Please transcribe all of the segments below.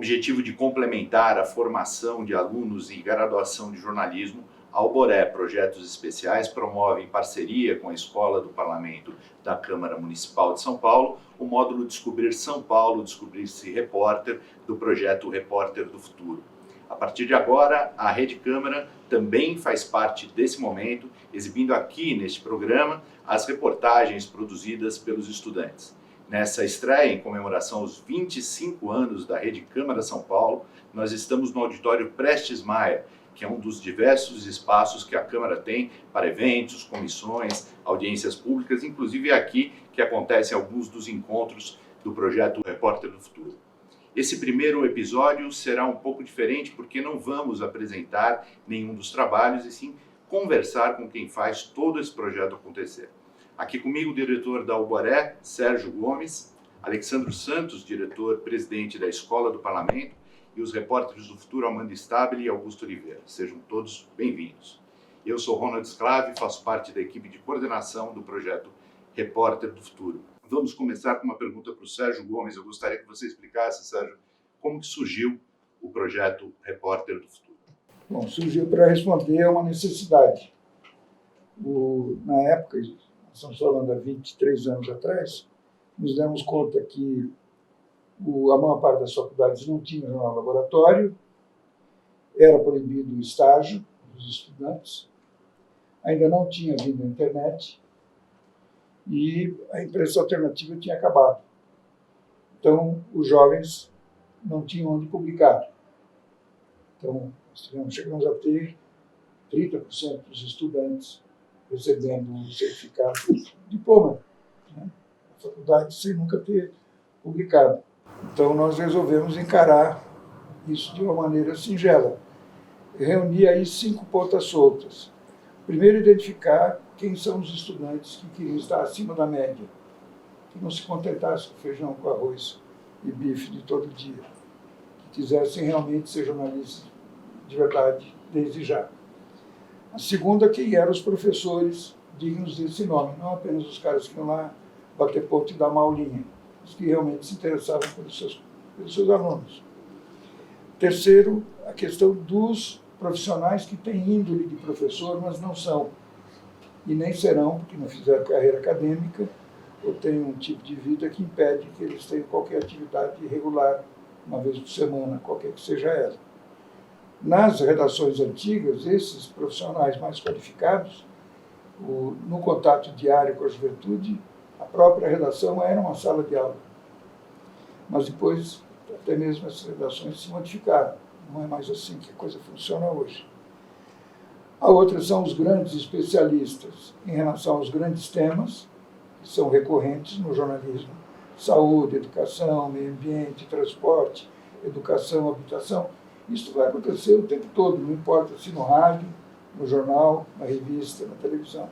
objetivo de complementar a formação de alunos e graduação de jornalismo, a Alboré Projetos Especiais promove, em parceria com a Escola do Parlamento da Câmara Municipal de São Paulo, o módulo Descobrir São Paulo, Descobrir-se Repórter, do projeto Repórter do Futuro. A partir de agora, a Rede Câmara também faz parte desse momento, exibindo aqui neste programa as reportagens produzidas pelos estudantes. Nessa estreia, em comemoração aos 25 anos da Rede Câmara São Paulo, nós estamos no auditório Prestes Maia, que é um dos diversos espaços que a Câmara tem para eventos, comissões, audiências públicas, inclusive aqui que acontecem alguns dos encontros do projeto Repórter do Futuro. Esse primeiro episódio será um pouco diferente porque não vamos apresentar nenhum dos trabalhos e sim conversar com quem faz todo esse projeto acontecer. Aqui comigo o diretor da Alboré, Sérgio Gomes, Alexandro Santos, diretor-presidente da Escola do Parlamento, e os repórteres do Futuro, Amanda Stabile e Augusto Oliveira. Sejam todos bem-vindos. Eu sou Ronald Sclave, faço parte da equipe de coordenação do projeto Repórter do Futuro. Vamos começar com uma pergunta para o Sérgio Gomes. Eu gostaria que você explicasse, Sérgio, como que surgiu o projeto Repórter do Futuro. Bom, surgiu para responder a uma necessidade. Na época, estamos falando há 23 anos atrás, nos demos conta que a maior parte das faculdades não tinha jornal laboratório, era proibido o estágio dos estudantes, ainda não tinha vindo a internet e a imprensa alternativa tinha acabado. Então, os jovens não tinham onde publicar. Então, chegamos a ter 30% dos estudantes recebendo um certificado de diploma, né, na faculdade, sem nunca ter publicado. Então, nós resolvemos encarar isso de uma maneira singela. Reunir aí 5 pontas soltas. Primeiro, identificar quem são os estudantes que queriam estar acima da média, que não se contentassem com feijão, com arroz e bife de todo dia, que quisessem realmente ser jornalistas de verdade desde já. A segunda, quem eram os professores dignos desse nome, não apenas os caras que iam lá bater ponto e dar uma aulinha, os que realmente se interessavam pelos seus alunos. Terceiro, a questão dos profissionais que têm índole de professor, mas não são, e nem serão, porque não fizeram carreira acadêmica, ou têm um tipo de vida que impede que eles tenham qualquer atividade regular, uma vez por semana, qualquer que seja ela. Nas redações antigas, esses profissionais mais qualificados, no contato diário com a juventude, a própria redação era uma sala de aula. Mas depois, até mesmo essas redações se modificaram. Não é mais assim que a coisa funciona hoje. A outra são os grandes especialistas em relação aos grandes temas, que são recorrentes no jornalismo: saúde, educação, meio ambiente, transporte, educação, habitação. Isso vai acontecer o tempo todo, não importa se no rádio, no jornal, na revista, na televisão.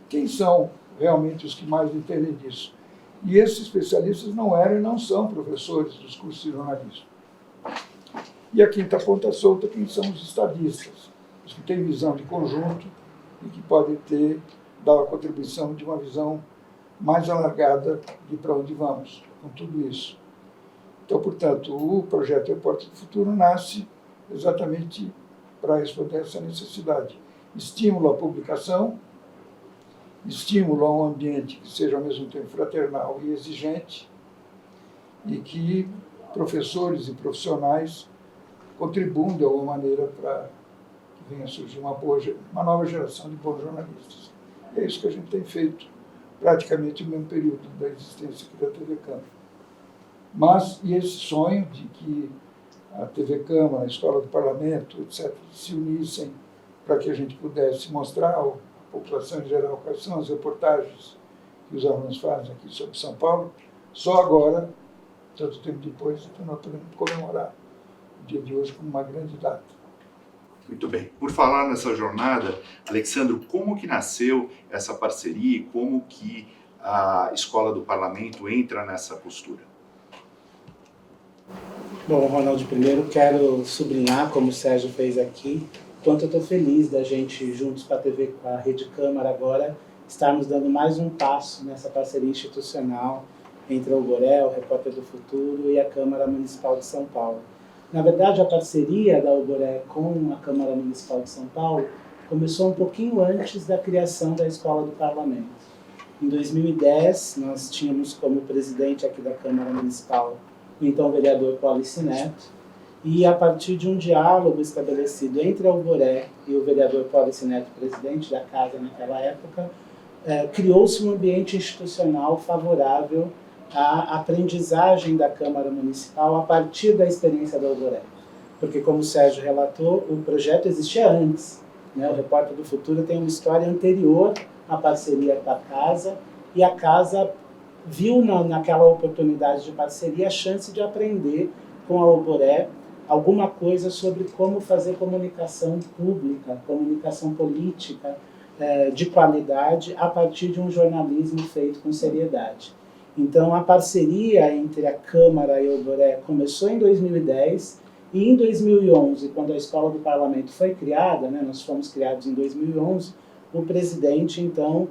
Quem são realmente os que mais entendem disso? E esses especialistas não eram e não são professores dos cursos de jornalismo. E a quinta ponta solta, quem são os estadistas, os que têm visão de conjunto e que podem dar a contribuição de uma visão mais alargada de para onde vamos com tudo isso. Então, portanto, o projeto Repórter do Futuro nasce exatamente para responder a essa necessidade. Estímulo à publicação, estímulo a um ambiente que seja ao mesmo tempo fraternal e exigente, e que professores e profissionais contribuam de alguma maneira para que venha a surgir uma nova geração de bons jornalistas. E é isso que a gente tem feito praticamente no mesmo período da existência aqui da TV Câmara. Mas, e esse sonho de que a TV Câmara, a Escola do Parlamento, etc., se unissem para que a gente pudesse mostrar à população em geral quais são as reportagens que os alunos fazem aqui sobre São Paulo, só agora, tanto tempo depois, então nós podemos comemorar o dia de hoje como uma grande data. Muito bem. Por falar nessa jornada, Alexandro, como que nasceu essa parceria e como que a Escola do Parlamento entra nessa postura? Bom, Ronaldo, primeiro quero sublinhar, como o Sérgio fez aqui, quanto eu estou feliz da gente, juntos com a Rede Câmara agora, estarmos dando mais um passo nessa parceria institucional entre a Alboré, o Repórter do Futuro e a Câmara Municipal de São Paulo. Na verdade, a parceria da Alboré com a Câmara Municipal de São Paulo começou um pouquinho antes da criação da Escola do Parlamento. Em 2010, nós tínhamos como presidente aqui da Câmara Municipal o então vereador Paulice Neto, e a partir de um diálogo estabelecido entre a Alboré e o vereador Paulice Neto, presidente da casa naquela época, criou-se um ambiente institucional favorável à aprendizagem da Câmara Municipal a partir da experiência da Alboré. Porque, como o Sérgio relatou, o projeto existia antes, né? O Repórter do Futuro tem uma história anterior à parceria com a casa, e a casa viu naquela oportunidade de parceria a chance de aprender com a Alboré alguma coisa sobre como fazer comunicação pública, comunicação política de qualidade a partir de um jornalismo feito com seriedade. Então, a parceria entre a Câmara e a Alboré começou em 2010, e em 2011, quando a Escola do Parlamento foi criada, né, nós fomos criados em 2011, o presidente, então,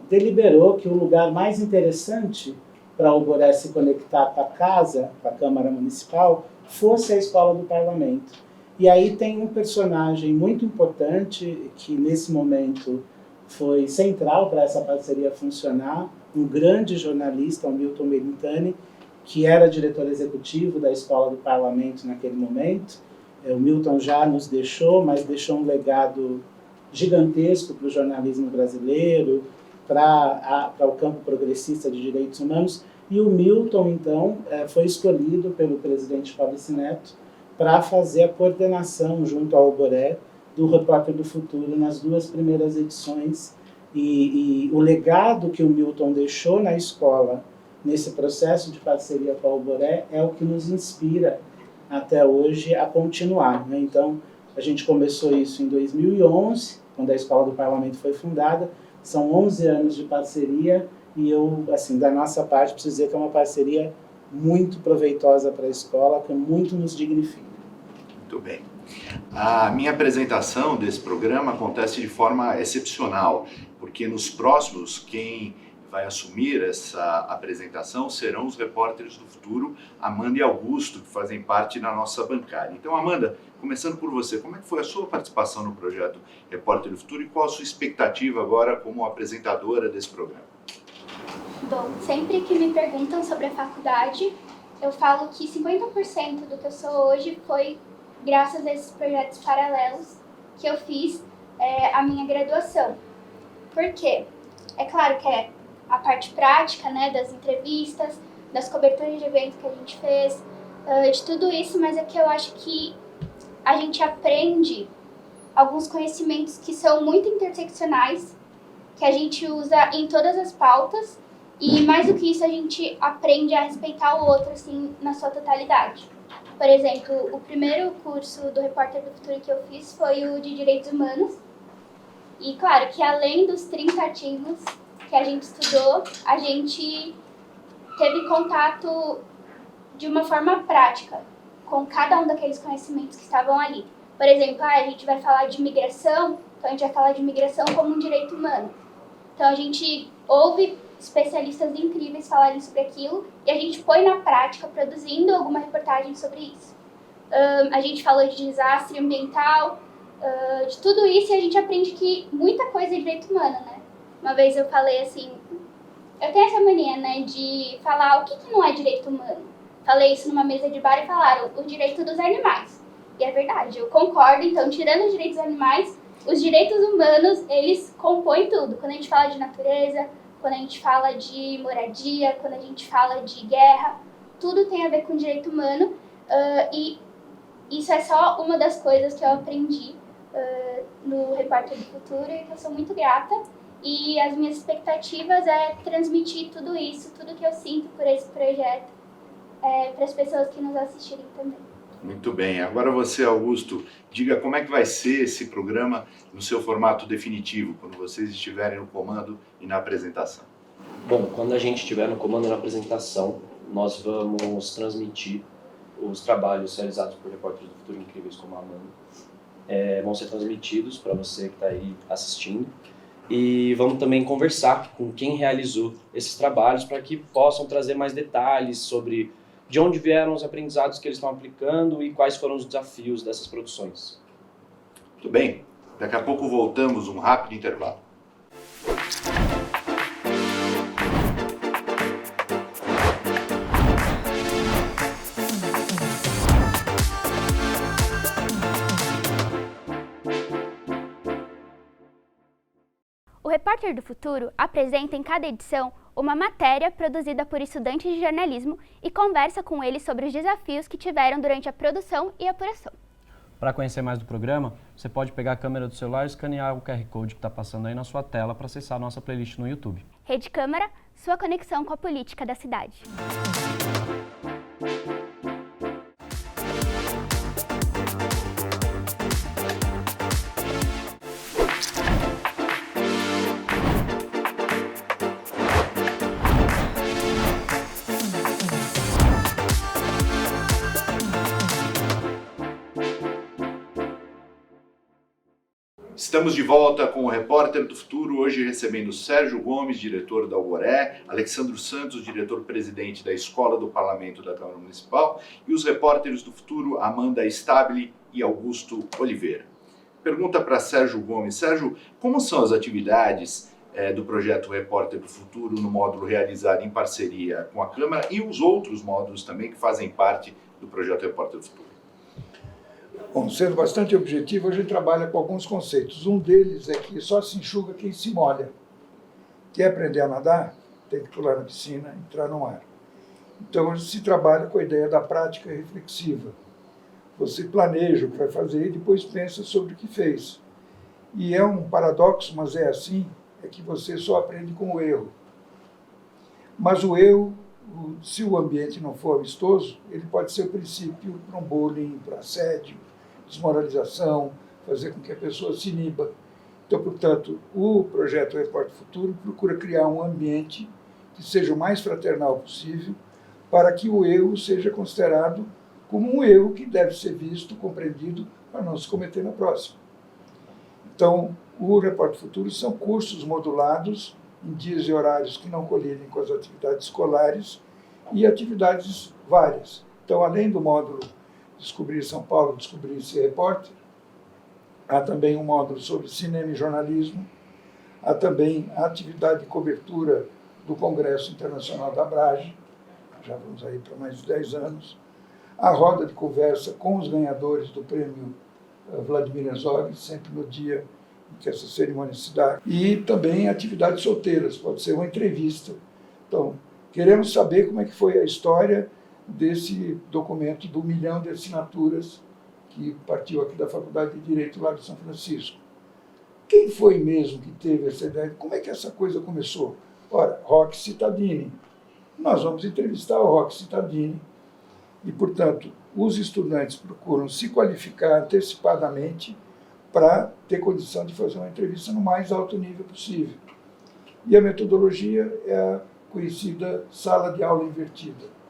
deliberou que o lugar mais interessante para a Alboré se conectar com a casa, com a Câmara Municipal, fosse a Escola do Parlamento. E aí tem um personagem muito importante que, nesse momento, foi central para essa parceria funcionar, um grande jornalista, o Milton Melintani, que era diretor executivo da Escola do Parlamento naquele momento. O Milton já nos deixou, mas deixou um legado gigantesco para o jornalismo brasileiro, para o campo progressista de direitos humanos. E o Milton, então, foi escolhido pelo presidente Paulice Neto para fazer a coordenação junto ao Alboré do Repórter do Futuro nas 2 primeiras edições. E o legado que o Milton deixou na escola, nesse processo de parceria com a Alboré, é o que nos inspira até hoje a continuar, né? Então, a gente começou isso em 2011, quando a Escola do Parlamento foi fundada. São 11 anos de parceria, e eu, assim, da nossa parte, preciso dizer que é uma parceria muito proveitosa para a escola, que muito nos dignifica. Muito bem. A minha apresentação desse programa acontece de forma excepcional, porque nos próximos, quem vai assumir essa apresentação serão os repórteres do futuro, Amanda e Augusto, que fazem parte da nossa bancada. Então, Amanda, começando por você, como é que foi a sua participação no projeto Repórter do Futuro e qual a sua expectativa agora como apresentadora desse programa? Bom, sempre que me perguntam sobre a faculdade, eu falo que 50% do que eu sou hoje foi graças a esses projetos paralelos que eu fiz a minha graduação. Por quê? É claro que é a parte prática, né, das entrevistas, das coberturas de eventos que a gente fez, de tudo isso, mas é que eu acho que a gente aprende alguns conhecimentos que são muito interseccionais, que a gente usa em todas as pautas, e mais do que isso, a gente aprende a respeitar o outro, assim, na sua totalidade. Por exemplo, o primeiro curso do Repórter do Futuro que eu fiz foi o de Direitos Humanos, e claro que além dos 30 artigos que a gente estudou, a gente teve contato de uma forma prática com cada um daqueles conhecimentos que estavam ali. Por exemplo, a gente vai falar de migração, então a gente vai falar de migração como um direito humano. Então a gente ouve especialistas incríveis falarem sobre aquilo e a gente põe na prática, produzindo alguma reportagem sobre isso. A gente falou de desastre ambiental, de tudo isso, e a gente aprende que muita coisa é direito humano, né? Uma vez eu falei assim, eu tenho essa mania, né, de falar o que não é direito humano. Falei isso numa mesa de bar e falaram o direito dos animais. E é verdade, eu concordo. Então, tirando os direitos dos animais, os direitos humanos, eles compõem tudo. Quando a gente fala de natureza, quando a gente fala de moradia, quando a gente fala de guerra, tudo tem a ver com direito humano. E isso é só uma das coisas que eu aprendi no Repórter do Futuro e que eu sou muito grata. E as minhas expectativas é transmitir tudo isso, tudo que eu sinto por esse projeto, para as pessoas que nos assistirem também. Muito bem. Agora você, Augusto, diga como é que vai ser esse programa no seu formato definitivo, quando vocês estiverem no comando e na apresentação. Bom, quando a gente estiver no comando e na apresentação, nós vamos transmitir os trabalhos realizados por repórteres do futuro incríveis como a Amanda. Vão ser transmitidos para você que está aí assistindo. e vamos também conversar com quem realizou esses trabalhos para que possam trazer mais detalhes sobre de onde vieram os aprendizados que eles estão aplicando e quais foram os desafios dessas produções. Muito bem, daqui a pouco voltamos, um rápido intervalo. O Repórter do Futuro apresenta em cada edição uma matéria produzida por estudantes de jornalismo e conversa com eles sobre os desafios que tiveram durante a produção e apuração. Para conhecer mais do programa, você pode pegar a câmera do celular e escanear o QR Code que está passando aí na sua tela para acessar a nossa playlist no YouTube. Rede Câmara, sua conexão com a política da cidade. Estamos de volta com o Repórter do Futuro, hoje recebendo Sérgio Gomes, diretor da Alboré, Alexandro Santos, diretor-presidente da Escola do Parlamento da Câmara Municipal, e os repórteres do Futuro, Amanda Stabile e Augusto Oliveira. Pergunta para Sérgio Gomes. Sérgio, como são as atividades do projeto Repórter do Futuro no módulo realizado em parceria com a Câmara e os outros módulos também que fazem parte do projeto Repórter do Futuro? Bom, sendo bastante objetivo, a gente trabalha com alguns conceitos. Um deles é que só se enxuga quem se molha. Quer aprender a nadar? Tem que pular na piscina, entrar no mar. Então, se trabalha com a ideia da prática reflexiva. Você planeja o que vai fazer e depois pensa sobre o que fez. E é um paradoxo, mas é assim, é que você só aprende com o erro. Mas o erro, se o ambiente não for amistoso, ele pode ser o princípio para um bullying, para assédio, desmoralização, fazer com que a pessoa se iniba. Então, portanto, o projeto Repórter Futuro procura criar um ambiente que seja o mais fraternal possível para que o erro seja considerado como um erro que deve ser visto, compreendido, para não se cometer na próxima. Então, o Repórter Futuro são cursos modulados em dias e horários que não colidem com as atividades escolares e atividades várias. Então, além do módulo Descobrir São Paulo, Descobrir Ser Repórter, há também um módulo sobre cinema e jornalismo, há também a atividade de cobertura do Congresso Internacional da Abrage, já vamos aí para mais de 10 anos, a roda de conversa com os ganhadores do prêmio Vladimir Herzog, sempre no dia em que essa cerimônia se dá, e também atividades solteiras, pode ser uma entrevista. Então, queremos saber como é que foi a história desse documento do 1 milhão de assinaturas que partiu aqui da Faculdade de Direito lá de São Francisco. Quem foi mesmo que teve essa ideia? Como é que essa coisa começou? Ora, Roque Cittadini. Nós vamos entrevistar o Roque Cittadini e, portanto, os estudantes procuram se qualificar antecipadamente para ter condição de fazer uma entrevista no mais alto nível possível. E a metodologia é a conhecida sala de aula invertida.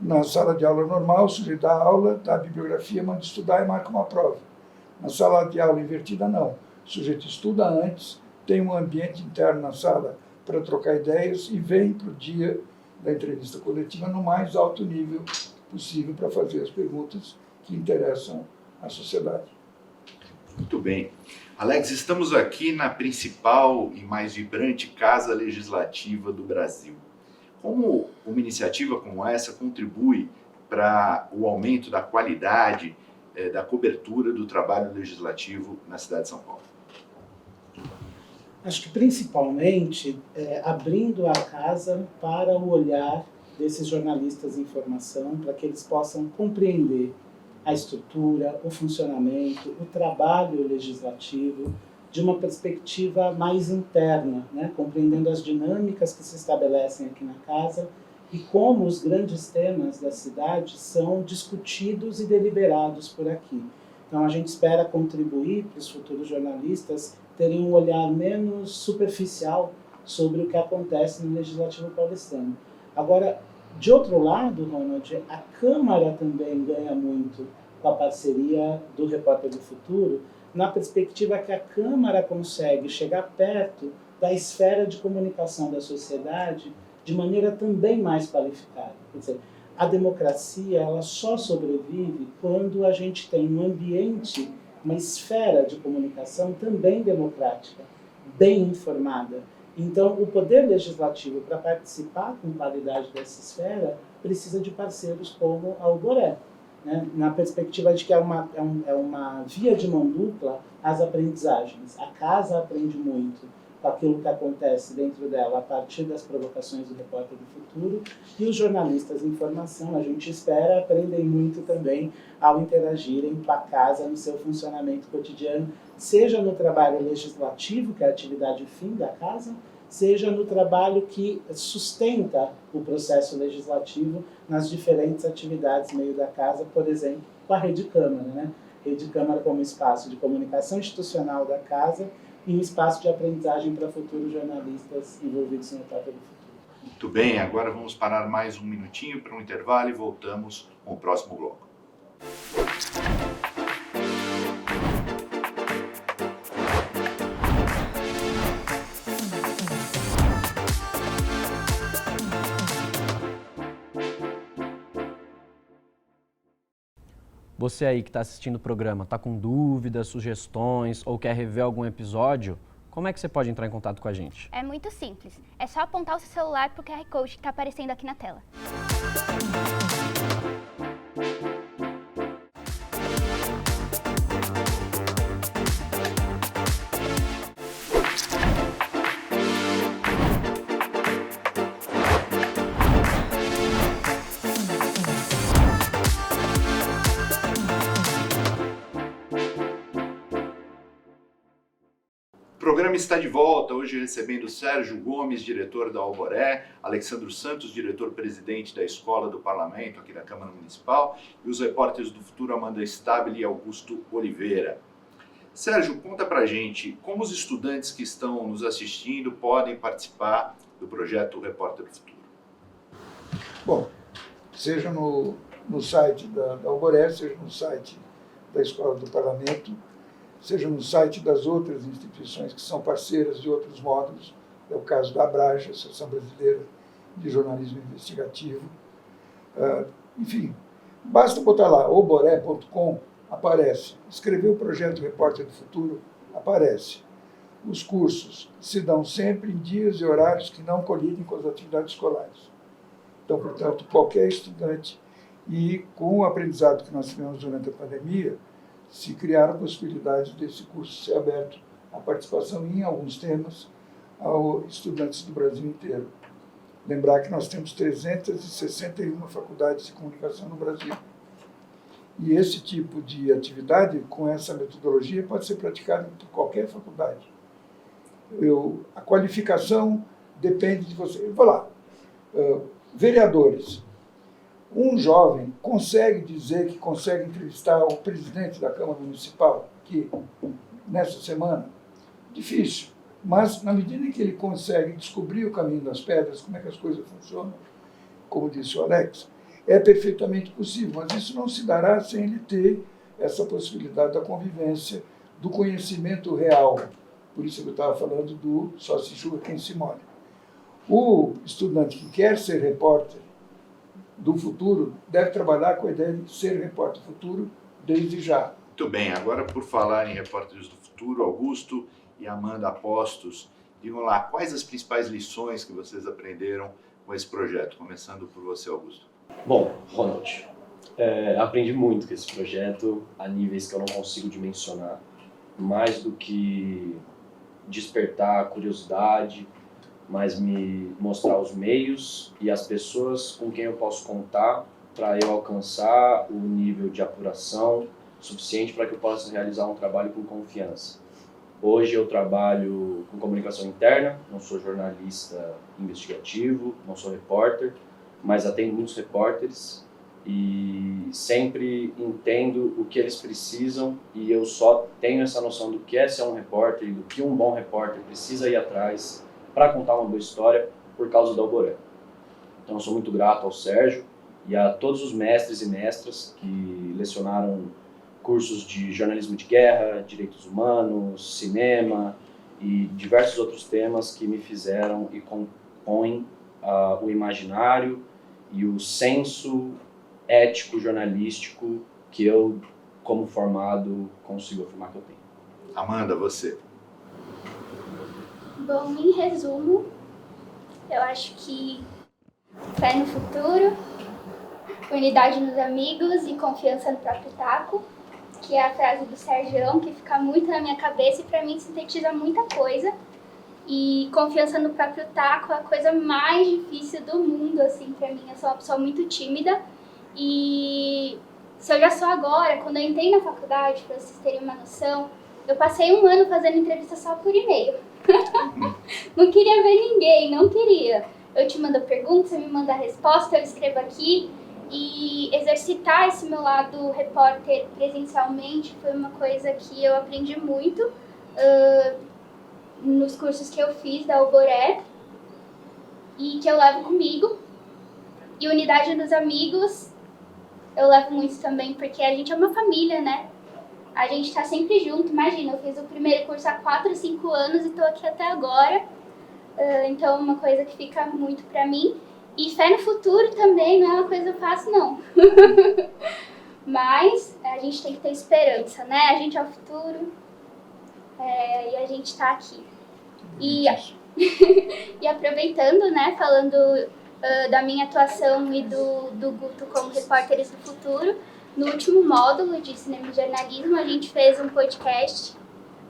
Na sala de aula normal, o sujeito dá aula, dá a bibliografia, manda estudar e marca uma prova. Na sala de aula invertida, não. O sujeito estuda antes, tem um ambiente interno na sala para trocar ideias e vem para o dia da entrevista coletiva no mais alto nível possível para fazer as perguntas que interessam à sociedade. Muito bem. Alex, estamos aqui na principal e mais vibrante Casa Legislativa do Brasil. Como uma iniciativa como essa contribui para o aumento da qualidade da cobertura do trabalho legislativo na cidade de São Paulo? Acho que principalmente abrindo a casa para o olhar desses jornalistas de informação, para que eles possam compreender a estrutura, o funcionamento, o trabalho legislativo de uma perspectiva mais interna, né? Compreendendo as dinâmicas que se estabelecem aqui na casa e como os grandes temas da cidade são discutidos e deliberados por aqui. Então a gente espera contribuir para os futuros jornalistas terem um olhar menos superficial sobre o que acontece no Legislativo paulistano. Agora, de outro lado, Ronald, a Câmara também ganha muito com a parceria do Repórter do Futuro, na perspectiva que a Câmara consegue chegar perto da esfera de comunicação da sociedade de maneira também mais qualificada. Quer dizer, a democracia ela só sobrevive quando a gente tem um ambiente, uma esfera de comunicação também democrática, bem informada. Então, o Poder Legislativo, para participar com qualidade dessa esfera, precisa de parceiros como a Alboré, né? Na perspectiva de que é uma via de mão dupla as aprendizagens. A casa aprende muito com aquilo que acontece dentro dela a partir das provocações do Repórter do Futuro, e os jornalistas de informação, a gente espera, aprendem muito também ao interagirem com a casa no seu funcionamento cotidiano, seja no trabalho legislativo, que é a atividade fim da casa, seja no trabalho que sustenta o processo legislativo nas diferentes atividades meio da casa, por exemplo, com a Rede Câmara, né? Rede Câmara como espaço de comunicação institucional da casa e um espaço de aprendizagem para futuros jornalistas envolvidos no Repórter do Futuro. Muito bem, agora vamos parar mais um minutinho para um intervalo e voltamos com o próximo bloco. Você aí que está assistindo o programa, está com dúvidas, sugestões ou quer rever algum episódio, como é que você pode entrar em contato com a gente? É muito simples. É só apontar o seu celular para o QR Code que está aparecendo aqui na tela. O programa está de volta, hoje recebendo Sérgio Gomes, diretor da Alboré, Alexandro Santos, diretor-presidente da Escola do Parlamento, aqui da Câmara Municipal, e os repórteres do Futuro, Amanda Stabile e Augusto Oliveira. Sérgio, conta pra gente como os estudantes que estão nos assistindo podem participar do projeto Repórter do Futuro. Bom, seja no site da Alboré, seja no site da Escola do Parlamento, seja no site das outras instituições que são parceiras de outros módulos, é o caso da ABRAJA, Associação Brasileira de Jornalismo Investigativo. Enfim, basta botar lá, alboré.com, aparece. Escrever o projeto Repórter do Futuro, aparece. Os cursos se dão sempre em dias e horários que não colidem com as atividades escolares. Então, portanto, qualquer estudante, e com o aprendizado que nós tivemos durante a pandemia, se criaram a possibilidade desse curso ser aberto à participação em alguns temas aos estudantes do Brasil inteiro. Lembrar que nós temos 361 faculdades de comunicação no Brasil. E esse tipo de atividade, com essa metodologia, pode ser praticado por qualquer faculdade. A qualificação depende de você. Eu vou lá. Vereadores. Um jovem consegue dizer que consegue entrevistar o presidente da Câmara Municipal aqui, nessa semana? Difícil. Mas, na medida em que ele consegue descobrir o caminho das pedras, como é que as coisas funcionam, como disse o Alex, é perfeitamente possível. Mas isso não se dará sem ele ter essa possibilidade da convivência, do conhecimento real. Por isso que eu estava falando do só se julga quem se molha. O estudante que quer ser repórter do futuro deve trabalhar com a ideia de ser repórter do futuro desde já. Muito bem, agora por falar em repórteres do futuro, Augusto e Amanda Apostos, digam lá, quais as principais lições que vocês aprenderam com esse projeto? Começando por você, Augusto. Bom, Ronald, aprendi muito com esse projeto a níveis que eu não consigo dimensionar, mais do que despertar a curiosidade, mas me mostrar os meios e as pessoas com quem eu posso contar para eu alcançar o nível de apuração suficiente para que eu possa realizar um trabalho com confiança. Hoje eu trabalho com comunicação interna, não sou jornalista investigativo, não sou repórter, mas atendo muitos repórteres e sempre entendo o que eles precisam, e eu só tenho essa noção do que é ser um repórter e do que um bom repórter precisa ir atrás para contar uma boa história por causa da Alboré. Então eu sou muito grato ao Sérgio e a todos os mestres e mestras que lecionaram cursos de jornalismo de guerra, direitos humanos, cinema e diversos outros temas que me fizeram e compõem o imaginário e o senso ético jornalístico que eu, como formado, consigo afirmar que eu tenho. Amanda, você. Bom, em resumo, eu acho que fé no futuro, unidade nos amigos e confiança no próprio taco, que é a frase do Sergião, que fica muito na minha cabeça e pra mim sintetiza muita coisa. E confiança no próprio taco é a coisa mais difícil do mundo, assim, pra mim. Eu sou uma pessoa muito tímida e se eu já sou agora, quando eu entrei na faculdade, pra vocês terem uma noção, eu passei 1 ano fazendo entrevista só por e-mail. Não queria ver ninguém, não queria. Eu te mando a pergunta, você me manda a resposta, eu escrevo aqui. E exercitar esse meu lado repórter presencialmente foi uma coisa que eu aprendi muito nos cursos que eu fiz da Alboré e que eu levo comigo. E unidade dos amigos eu levo muito também, porque a gente é uma família, né? A gente tá sempre junto. Imagina, eu fiz o primeiro curso há 4, 5 anos e tô aqui até agora. Então é uma coisa que fica muito pra mim. E fé no futuro também não é uma coisa fácil, não. Mas a gente tem que ter esperança, né? A gente é o futuro e a gente tá aqui. E aproveitando, né, falando da minha atuação e do Guto como repórteres do futuro, no último módulo de cinema e jornalismo a gente fez um podcast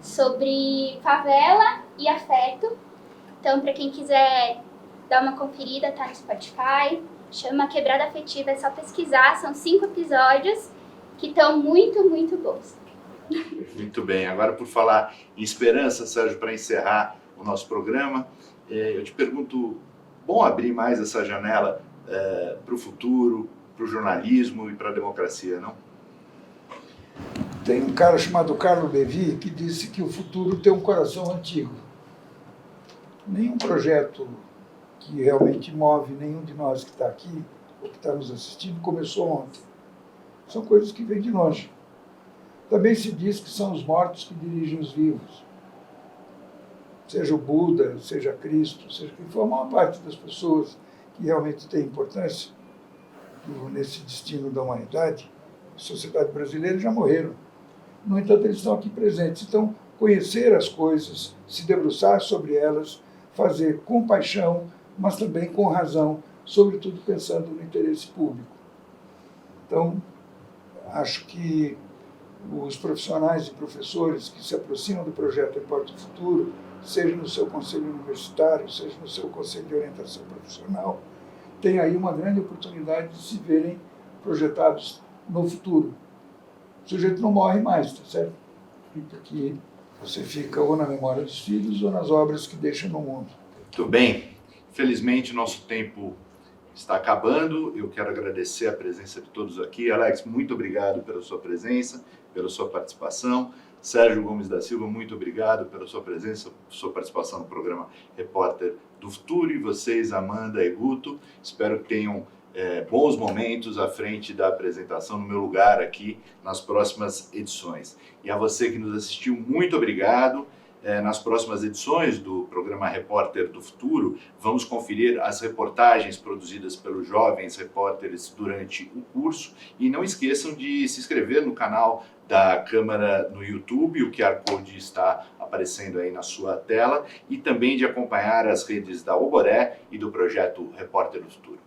sobre favela e afeto. Então, para quem quiser dar uma conferida, tá no Spotify, chama Quebrada Afetiva, é só pesquisar, são 5 episódios que estão muito, muito bons. Muito bem, agora por falar em esperança, Sérgio, para encerrar o nosso programa, eu te pergunto, bom abrir mais essa janela para o futuro, para o jornalismo e para a democracia, não? Tem um cara chamado Carlo Levi que disse que o futuro tem um coração antigo. Nenhum projeto que realmente move nenhum de nós que está aqui ou que está nos assistindo começou ontem. São coisas que vêm de longe. Também se diz que são os mortos que dirigem os vivos. Seja o Buda, seja Cristo, seja quem for, a maior parte das pessoas que realmente têm importância nesse destino da humanidade, a sociedade brasileira, já morreram. No entanto, eles estão aqui presentes. Então, conhecer as coisas, se debruçar sobre elas, fazer com paixão, mas também com razão, sobretudo pensando no interesse público. Então, acho que os profissionais e professores que se aproximam do projeto Repórter do Futuro, seja no seu conselho universitário, seja no seu conselho de orientação profissional, têm aí uma grande oportunidade de se verem projetados no futuro. O sujeito não morre mais, tá certo? Porque você fica ou na memória dos filhos ou nas obras que deixa no mundo. Muito bem. Felizmente, nosso tempo está acabando. Eu quero agradecer a presença de todos aqui. Alex, muito obrigado pela sua presença, pela sua participação. Sérgio Gomes da Silva, muito obrigado pela sua presença, sua participação no programa Repórter do Futuro. E vocês, Amanda e Guto, espero que tenham bons momentos à frente da apresentação no meu lugar aqui nas próximas edições. E a você que nos assistiu, muito obrigado. Nas próximas edições do programa Repórter do Futuro, vamos conferir as reportagens produzidas pelos jovens repórteres durante o curso. E não esqueçam de se inscrever no canal da Câmara no YouTube, o QR Code está aparecendo aí na sua tela, e também de acompanhar as redes da Alboré e do projeto Repórter do Futuro.